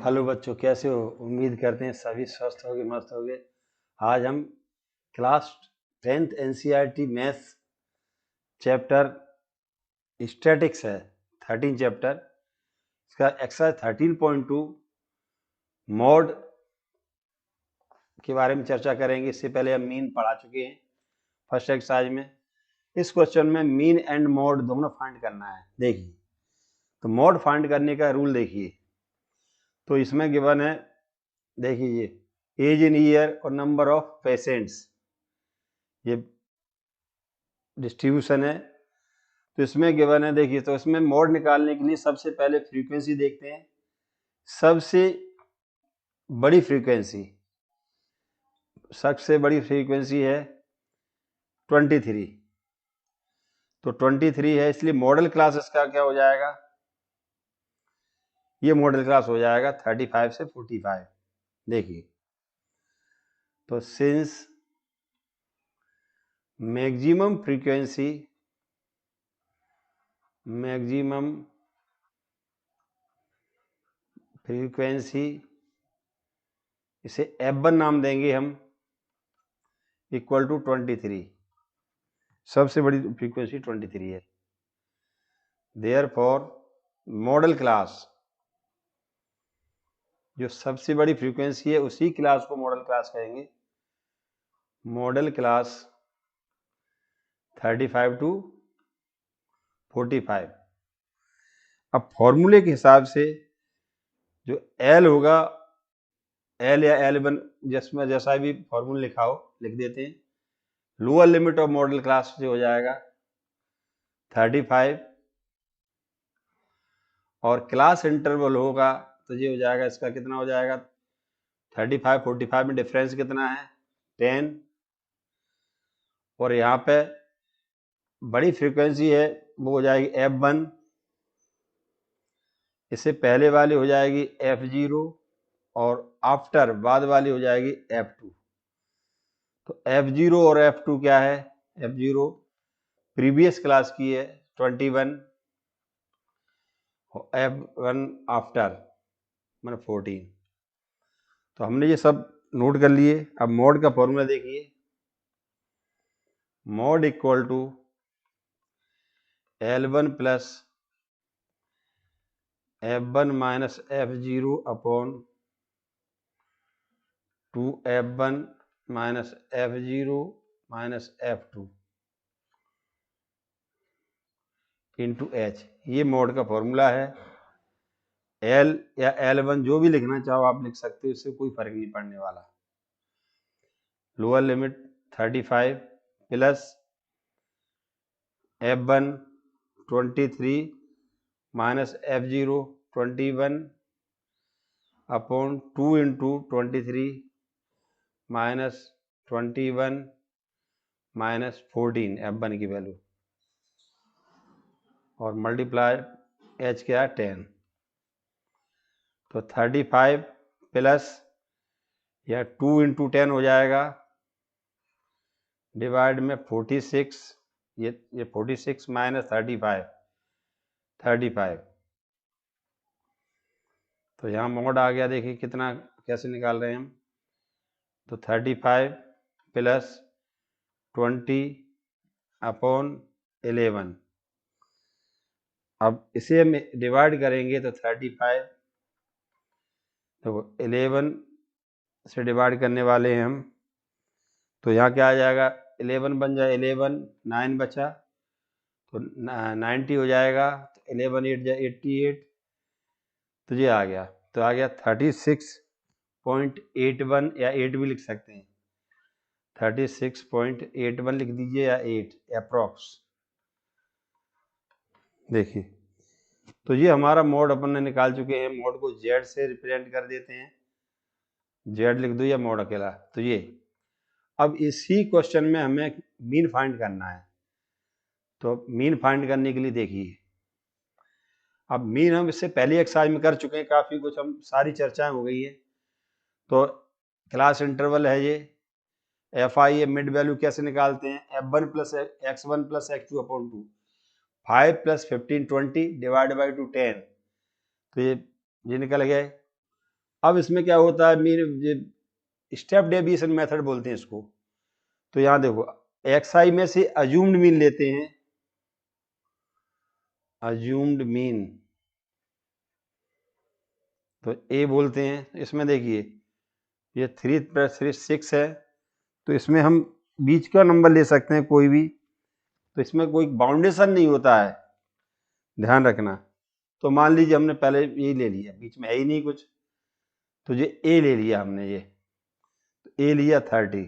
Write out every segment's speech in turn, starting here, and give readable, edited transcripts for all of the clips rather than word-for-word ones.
Hello बच्चों, कैसे हो? उम्मीद करते हैं सभी स्वस्थ होगे, मस्त होगे। आज हम class 10th NCERT maths chapter statics है 13 चैप्टर, इसका एक्सरसाइज 13.2 मॉड के बारे में चर्चा करेंगे। इससे पहले हम मीन पढ़ा चुके हैं फर्स्ट एक्सरसाइज में। इस क्वेश्चन में मीन एंड मॉड दोनों फाइंड करना है। देखिए, तो मॉड फाइंड करने का रूल देखिए। तो इसमें गिवन है, देखिए ये एज इन ईयर और नंबर ऑफ पेशेंट्स, ये डिस्ट्रीब्यूशन है। तो इसमें गिवन है, देखिए, तो इसमें मोड निकालने के लिए सबसे पहले फ्रीक्वेंसी देखते हैं। सबसे बड़ी फ्रीक्वेंसी है 23। तो 23 है, इसलिए मॉडल क्लास इसका क्या हो जाएगा? ये मॉडल क्लास हो जाएगा 35 से 45। देखिए, तो सिंस मैक्सिमम फ्रीक्वेंसी इसे F1 नाम देंगे हम, इक्वल टू 23। सबसे बड़ी फ्रीक्वेंसी 23 है। देयरफॉर मॉडल क्लास, जो सबसे बड़ी फ्रीक्वेंसी है उसी क्लास को मॉडल क्लास कहेंगे। Modal class 35 to 45। अब फॉर्मूले के हिसाब से जो L होगा, L या L1 जिसमें जैसा भी फॉर्मूला लिखा हो लिख देते हैं। Lower limit of model class से हो जाएगा 35, और क्लास इंटरवल होगा तो ये हो जाएगा, इसका कितना हो जाएगा? 35 45 में डिफरेंस कितना है? 10। और यहाँ पे बड़ी फ्रीक्वेंसी है वो हो जाएगी F1, इससे पहले वाली हो जाएगी F0, और आफ्टर बाद वाली हो जाएगी F2। तो F0 और F2 क्या है? F0 प्रीवियस क्लास की है 21, और F1 आफ्टर मतलब 14। तो हमने ये सब नोट कर लिए। अब मॉड का फॉर्मूला देखिए, mode equal to L1 plus F1 minus F0 upon 2F1 minus F0 minus F2 into H। ये मॉड का फॉर्मूला है। L या L1 जो भी लिखना चाहो आप लिख सकते हो, इससे कोई फर्क नहीं पड़ने वाला। Lower limit 35 plus F1 23 minus F0 21 upon 2 into 23 minus 21 minus 14 F1 की वैल्यू, और मल्टीप्लाई H क्या है? 10। तो 35 प्लस या 2 इंटू 10 हो जाएगा, डिवाइड में 46, ये 46 माइनस 35। तो यहाँ मॉड आ गया। देखिए कितना, कैसे निकाल रहे हैं हम। तो 35 प्लस 20 अपॉन 11। अब इसे हम डिवाइड करेंगे तो 35, तो 11 से डिवाइड करने वाले हैं हम। तो यहाँ क्या आ जाएगा? 11 बन जाए 11, 9 बचा तो 90 हो जाएगा। तो 11 8 जाए 88, तो ये आ गया। तो आ गया 36.81, या 8 भी लिख सकते हैं। 36.81 लिख दीजिए, या 8 अप्रॉक्स। देखिए, तो ये हमारा मोड अपन ने निकाल चुके हैं। मोड को Z से रिप्रेजेंट कर देते हैं, Z लिख दो या मोड अकेला। तो ये अब इसी क्वेश्चन में हमें मीन फाइंड करना है। तो मीन फाइंड करने के लिए देखिए, अब मीन हम इससे पहले एक्सरसाइज में कर चुके हैं, काफ़ी कुछ हम सारी चर्चाएं हो गई है। तो क्लास इंटरवल है ये, FI मिड वैल्यू कैसे निकालते हैं? F1 plus X1 plus X2 upon 2, 5 plus 15 20 divide by 2 10। तो ये निकल गए। अब इसमें क्या होता है, मेरे स्टेप डेविएशन मेथड बोलते हैं इसको। तो यहाँ देखो, xi में से अज्यूम्ड मीन लेते हैं, अज्यूम्ड मीन तो a बोलते हैं। इसमें देखिए ये 3 + 3 6 है, तो इसमें हम बीच का नंबर ले सकते हैं कोई भी, तो इसमें कोई बाउंडेशन नहीं होता है, ध्यान रखना। तो मान लीजिए हमने पहले ये ले लिया, बीच में है ही नहीं कुछ, तो ये a ले लिया हमने, ये तो a लिया 30,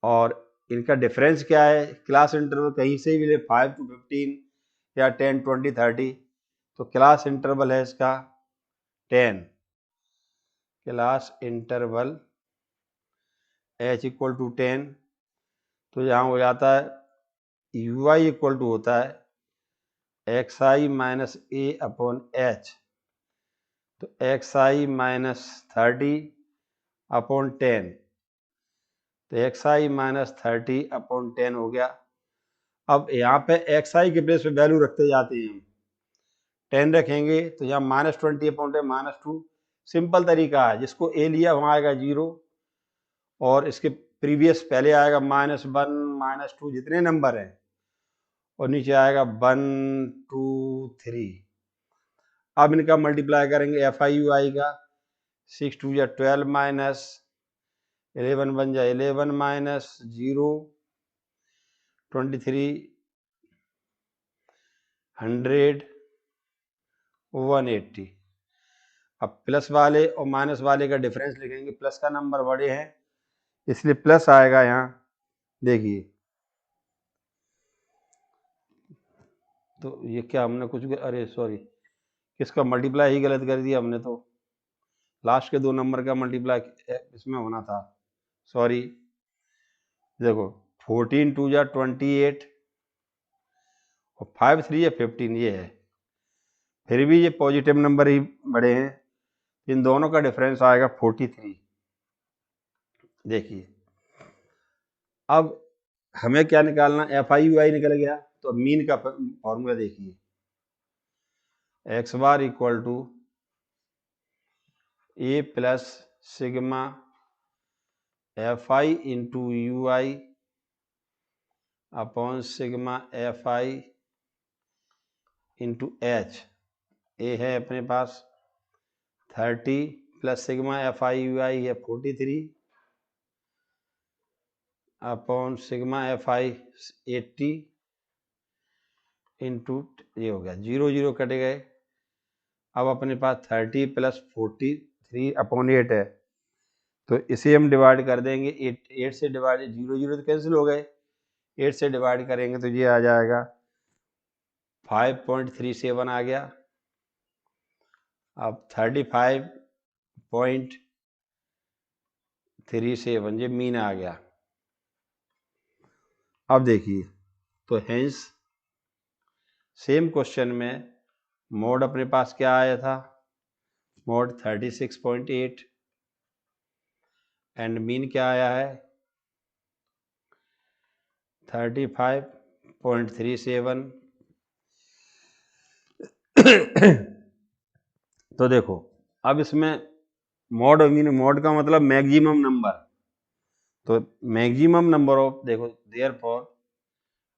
और इनका डिफरेंस क्या है, क्लास इंटरवल कहीं से भी ले, 5 to 15 या 10 20 30, तो क्लास इंटरवल है इसका 10, क्लास इंटरवल h = 10, तो यहाँ हो जाता है ui = होता है xi - a / h, तो xi - 30/10, तो xi - 30/10 हो गया। अब यहाँ पे xi के प्लेस पे वैल्यू रखते जाते हैं हम, 10 रखेंगे तो यहाँ -20/10 -2, सिंपल तरीका है, जिसको a लिया वहाँ आएगा 0, और इसके प्रीवियस पहले आएगा -1 -2 जितने नंबर हैं, और नीचे आएगा 1 2 3। अब इनका मल्टीप्लाई करेंगे FI का, 6 2 या 12 माइनस 11 1 जा 11 माइनस 0 23 100 180। अब प्लस वाले और माइनस वाले का डिफरेंस लिखेंगे, प्लस का नंबर बड़े हैं इसलिए प्लस आएगा यहाँ, देखिए। तो ये क्या हमने कुछ, अरे सॉरी, किसका मल्टीप्लाई ही गलत कर दिया हमने, तो लास्ट के 2 नंबर का मल्टीप्लाई इसमें होना था, सॉरी। देखो 14 2 जा 28 और 5 3 या 15, ये है, फिर भी ये पॉजिटिव नंबर ही बड़े हैं, इन दोनों का डिफरेंस आएगा 43। देखिए अब हमें क्या निकालना, FI निकल गया, तो अब मीन का फॉर्मूला देखिए, x bar = a plus sigma FI × UI upon sigma FI × H। a है अपने पास 30 प्लस सिग्मा FI UI है 43 अपॉन सिग्मा FI 80 इंटू, ये हो गया 0 0 कट गए। अब अपने पास 30 प्लस 43/8 है, तो इसे हम डिवाइड कर देंगे 8 से, डिवाइड 0 0 तो कैंसिल हो गए, 8 से डिवाइड करेंगे तो ये आ जाएगा 5.37 आ गया। अब 35.37 ये मीन आ गया। अब देखिए, तो हेंस सेम क्वेश्चन में मोड अपने पास क्या आया था, मोड 36.8, एंड मीन क्या आया है 35.37। तो देखो अब इसमें मॉड मीन, मॉड का मतलब मैक्सिमम नंबर, तो मैक्सिमम नंबर ऑफ, देखो therefore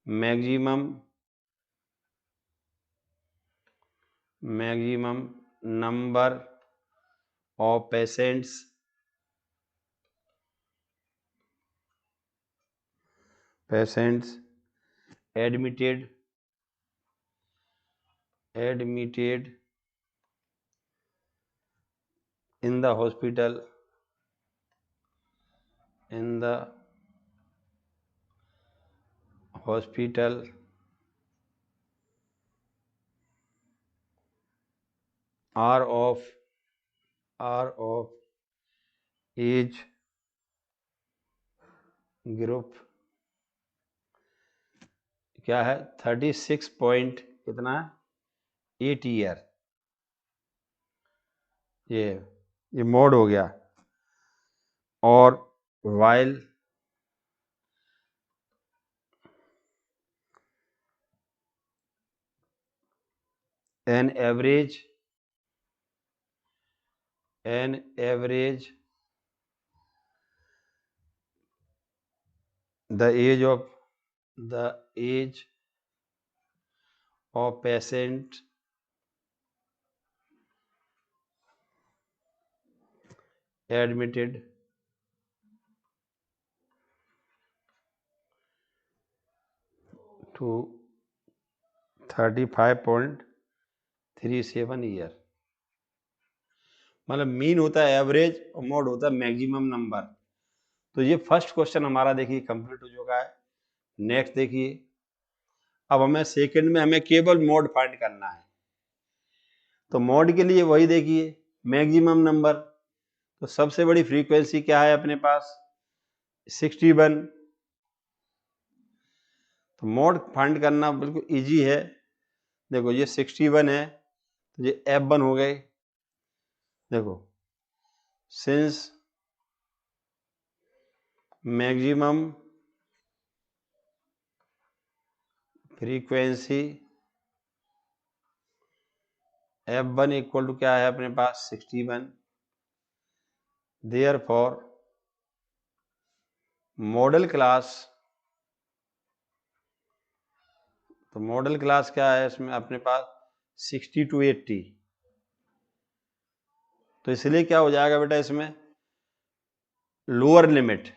maximum number of patients admitted in the hospital are of age group क्या है 36 पॉइंट कितना 8 ईयर, ये मोड हो गया। और while an average an average the age of patient admitted to 35.37 year. मतलब mean होता है एवरेज और मोड होता है मैक्सिमम नंबर। तो ये फर्स्ट क्वेश्चन हमारा देखिए कंप्लीट हो चुका है। नेक्स्ट देखिए, अब हमें सेकंड में हमें केवल मोड फाइंड करना है। तो मोड के लिए वही देखिए मैक्सिमम नंबर। तो सबसे बड़ी फ्रीक्वेंसी क्या है अपने पास 61। तो मोड फाइंड करना बिल्कुल इजी है। देखो ये 61 है तो ये F1 हो गए। देखो since maximum frequency F1 equal to क्या है अपने पास 61, देयरफॉर मॉडल क्लास। तो मॉडल क्लास क्या है इसमें अपने पास 60 to 80। तो इसलिए क्या हो जाएगा बेटा इसमें लोअर लिमिट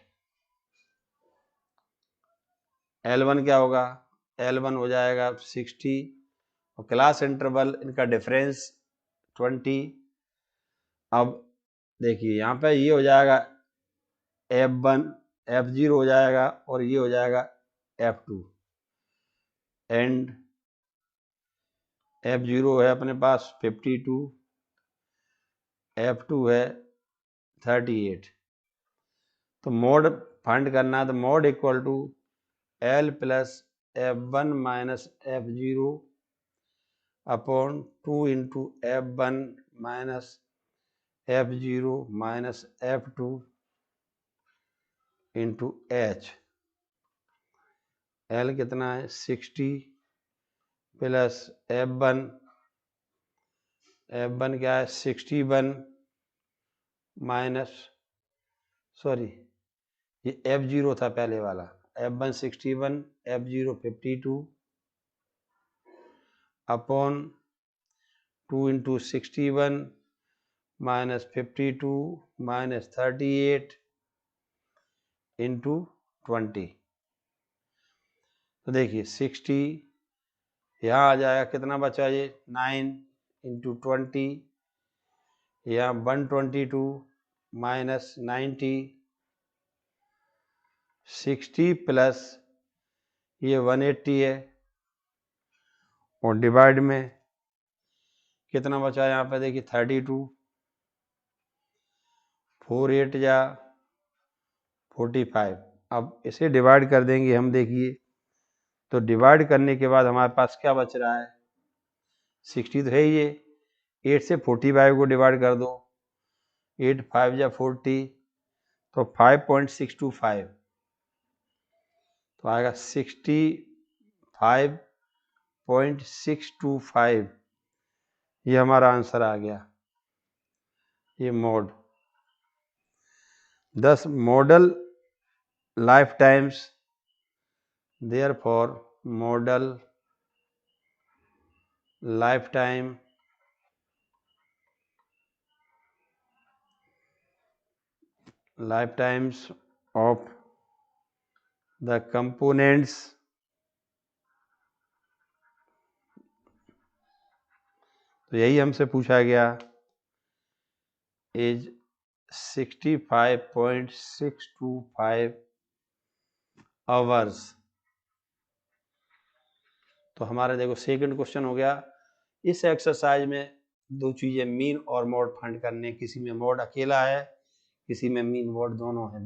L1 क्या होगा, L1 हो जाएगा 60 और क्लास इंटरवल इनका डिफरेंस 20। अब देखिए यहाँ पे ये हो जाएगा F1 F0 हो जाएगा और ये हो जाएगा F2 एंड F0 है अपने पास 52, F2 है 38। तो मोड फाइंड करना है तो mode equal to L plus F1 minus F0 upon 2 into F1 minus F0 minus F2 into H। L कितना है 60 प्लस F1 क्या है 61 माइनस सॉरी ये F0 था पहले वाला, F1 61 F0 52 upon 2 into 61 minus 52 minus 38 into 20। तो देखिए 60 यहाँ आ जाएगा कितना बचा ये 9 इंटू 20, यहाँ 122 माइनस 90 60 प्लस ये 180 है और डिवाइड में कितना बचा यहाँ पे देखिए 32 4 8 या 45। अब इसे डिवाइड कर देंगे हम देखिए। तो डिवाइड करने के बाद हमारे पास क्या बच रहा है 60 तो है ही ये 8 से 45 को डिवाइड कर दो 8 5 या 40 तो 5.625 तो आएगा 65.625। ये हमारा आंसर आ गया ये mode. Thus modal lifetimes, therefore modal lifetimes of the components तो यही हमसे पूछा गया इज 65.625 आवर्स। तो हमारे देखो सेकंड क्वेश्चन हो गया। इस एक्सरसाइज में दो चीजें मीन और मोड फाइंड करने, किसी में मोड अकेला है किसी में मीन मोड दोनों है।